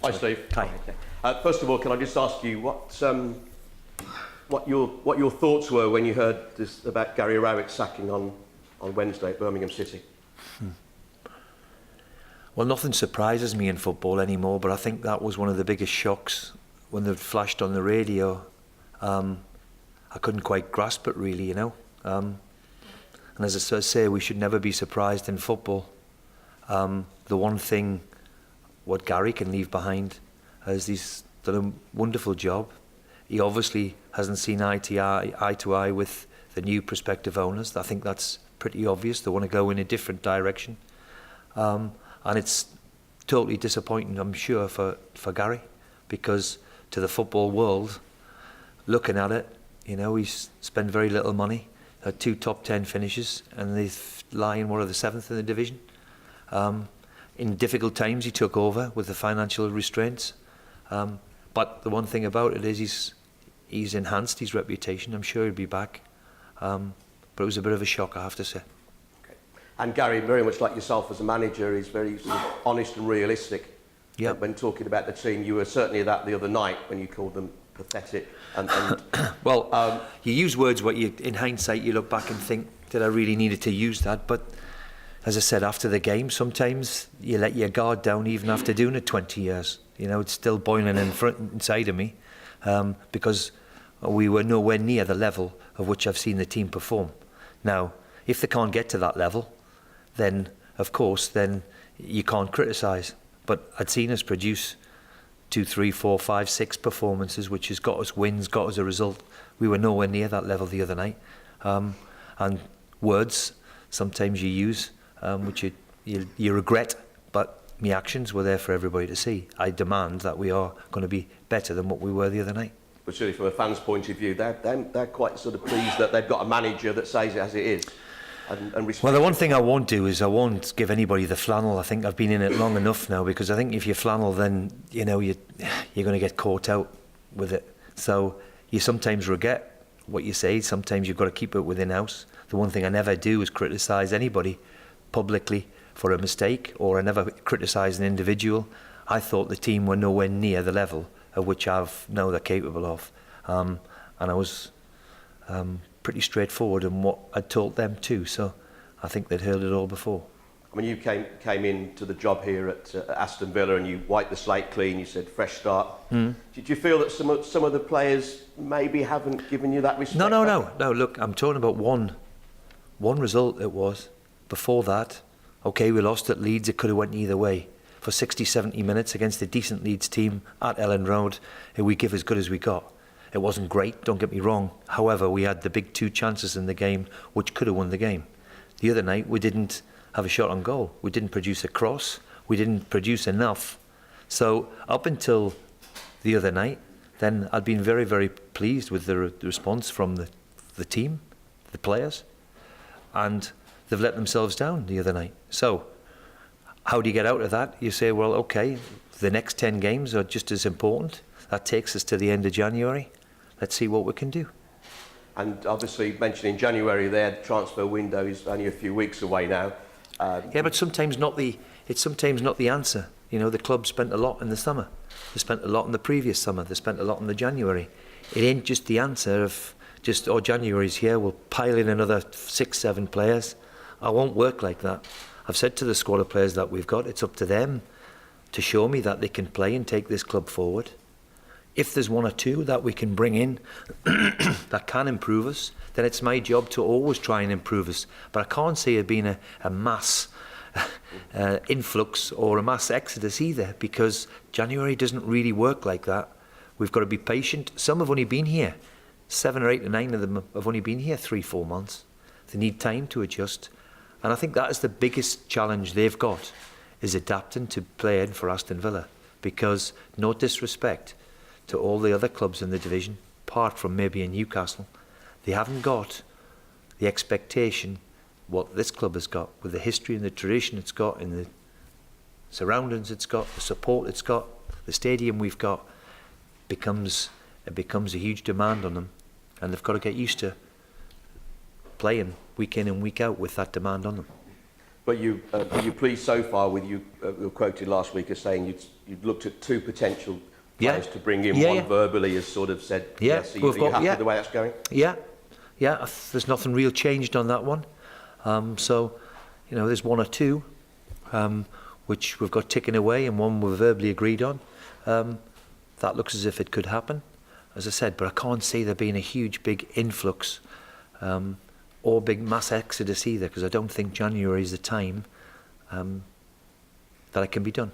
Hi, Steve. Hi. Okay. First of all, can I just ask you what your thoughts were when you heard this about Gary Rowett's sacking on Wednesday at Birmingham City? Well, nothing surprises me in football anymore, but I think that was one of the biggest shocks when it flashed on the radio. I couldn't quite grasp it, really, you know. And as I say, we should never be surprised in football. The one thing what Gary can leave behind is he's done a wonderful job. He obviously hasn't seen eye to eye with the new prospective owners. I think that's pretty obvious. They want to go in a different direction. And it's totally disappointing, I'm sure, for Gary, because to the football world, looking at it, you know, he's spent very little money, had 2 top 10 finishes, and they lie in, what are the 7th in the division. In difficult times, he took over with the financial restraints. But the one thing about it is he's enhanced his reputation. I'm sure he'll be back. But it was a bit of a shock, I have to say. Okay. And Gary, very much like yourself as a manager, is very sort of honest and realistic. Yep. When talking about the team, you were certainly that the other night when you called them pathetic. And well, you use words what you, in hindsight, you look back and think, did I really needed to use that? But as I said, after the game, sometimes you let your guard down even after doing it 20 years. You know, it's still boiling inside of me because we were nowhere near the level of which I've seen the team perform. Now, if they can't get to that level, then, of course, then you can't criticise. But I'd seen us produce 2, 3, 4, 5, 6 performances, which has got us wins, got us a result. We were nowhere near that level the other night. And words, sometimes you use, which you regret, but my actions were there for everybody to see. I demand that we are going to be better than what we were the other night. But surely from a fan's point of view, they're quite sort of pleased that they've got a manager that says it as it is. And well, the one thing I won't do is I won't give anybody the flannel. I think I've been in it long enough now, because I think if you flannel, then you know you're going to get caught out with it. So you sometimes regret what you say. Sometimes you've got to keep it within house. The one thing I never do is criticise anybody publicly for a mistake, or I never criticise an individual. I thought the team were nowhere near the level of which I've know they're capable of, and I was pretty straightforward in what I told them too. So I think they'd heard it all before. I mean, you came into the job here at Aston Villa and you wiped the slate clean. You said fresh start. Did you feel that some of the players maybe haven't given you that respect? No. Look, I'm talking about one result. It was before that. Okay, we lost at Leeds. It could have went either way. For 60, 70 minutes against a decent Leeds team at Ellen Road, we give as good as we got. It wasn't great, don't get me wrong. However, we had the big 2 chances in the game which could have won the game. The other night, we didn't have a shot on goal. We didn't produce a cross. We didn't produce enough. So up until the other night, then I'd been very, very pleased with the response from the team, the players, and they've let themselves down the other night. So how do you get out of that? You say, well, okay, the next 10 games are just as important. That takes us to the end of January. Let's see what we can do. And obviously, mentioning January there, the transfer window is only a few weeks away now. Yeah, but sometimes it's sometimes not the answer. You know, the club spent a lot in the summer. They spent a lot in the previous summer. They spent a lot in the January. It ain't just the answer of just, oh, January's here, we'll pile in another 6, 7 players. I won't work like that. I've said to the squad of players that we've got, it's up to them to show me that they can play and take this club forward. If there's 1 or 2 that we can bring in that can improve us, then it's my job to always try and improve us. But I can't see it being a mass influx or a mass exodus either, because January doesn't really work like that. We've got to be patient. Some have only been here. 7 or 8 or 9 of them have only been here 3, 4 months. They need time to adjust. And I think that is the biggest challenge they've got, is adapting to playing for Aston Villa. Because, no disrespect to all the other clubs in the division, apart from maybe in Newcastle, they haven't got the expectation what this club has got, with the history and the tradition it's got, and the surroundings it's got, the support it's got, the stadium we've got. It becomes a huge demand on them, and they've got to get used to playing week in and week out with that demand on them. But are you pleased so far with you were quoted last week as saying you'd looked at 2 potential players to bring in, one verbally has sort of said yes. Are you happy with the way that's going? Yeah, there's nothing real changed on that one. So, you know, there's 1 or 2 which we've got ticking away, and 1 we've verbally agreed on. That looks as if it could happen, as I said, but I can't see there being a huge big influx or big mass exodus either, because I don't think January is the time that it can be done.